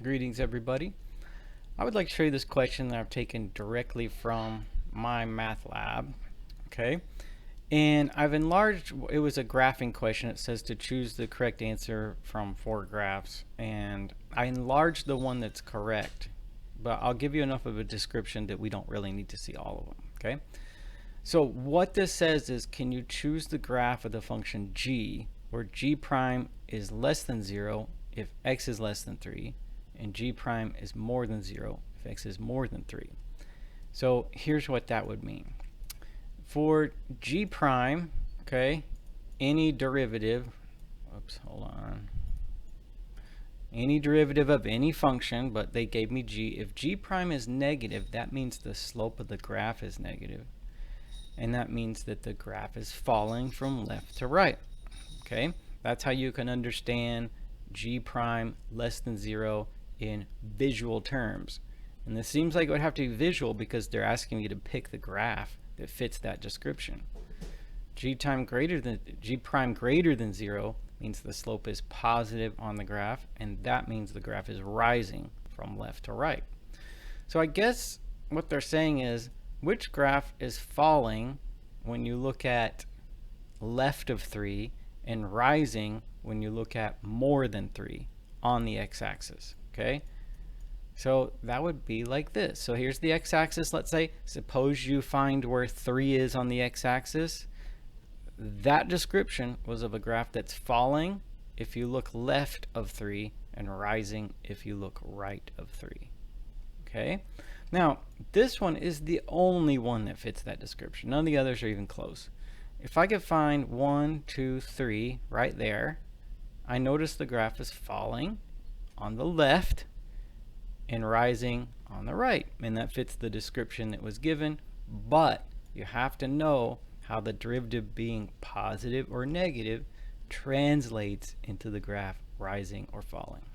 Greetings, everybody. I would like to show you this question that I've taken directly from my math lab. Okay, and I've enlarged. It was a graphing question. It says to choose the correct answer from 4 graphs, and I enlarged the one that's correct, but I'll give you enough of a description that we don't really need to see all of them. Okay, so what this says is, can you choose the graph of the function g, where g prime is less than 0 if x is less than 3, and g prime is more than 0 if x is more than 3. So here's what that would mean. For g prime, okay, any derivative, any derivative of any function, but they gave me g. If g prime is negative, that means the slope of the graph is negative. And that means that the graph is falling from left to right. Okay, that's how you can understand g prime less than 0 in visual terms. And this seems like it would have to be visual because they're asking you to pick the graph that fits that description. G prime greater than 0 means the slope is positive on the graph, and that means the graph is rising from left to right. So I guess what they're saying is, which graph is falling when you look at left of 3 and rising when you look at more than 3 on the x-axis? Okay, so that would be like this. So here's the x-axis. Let's say, suppose you find where 3 is on the x-axis. That description was of a graph that's falling if you look left of 3 and rising if you look right of 3. Okay, now this one is the only one that fits that description. None of the others are even close. If I could find 1, 2, 3 right there, I notice the graph is falling on the left and rising on the right, and that fits the description that was given. But you have to know how the derivative being positive or negative translates into the graph rising or falling.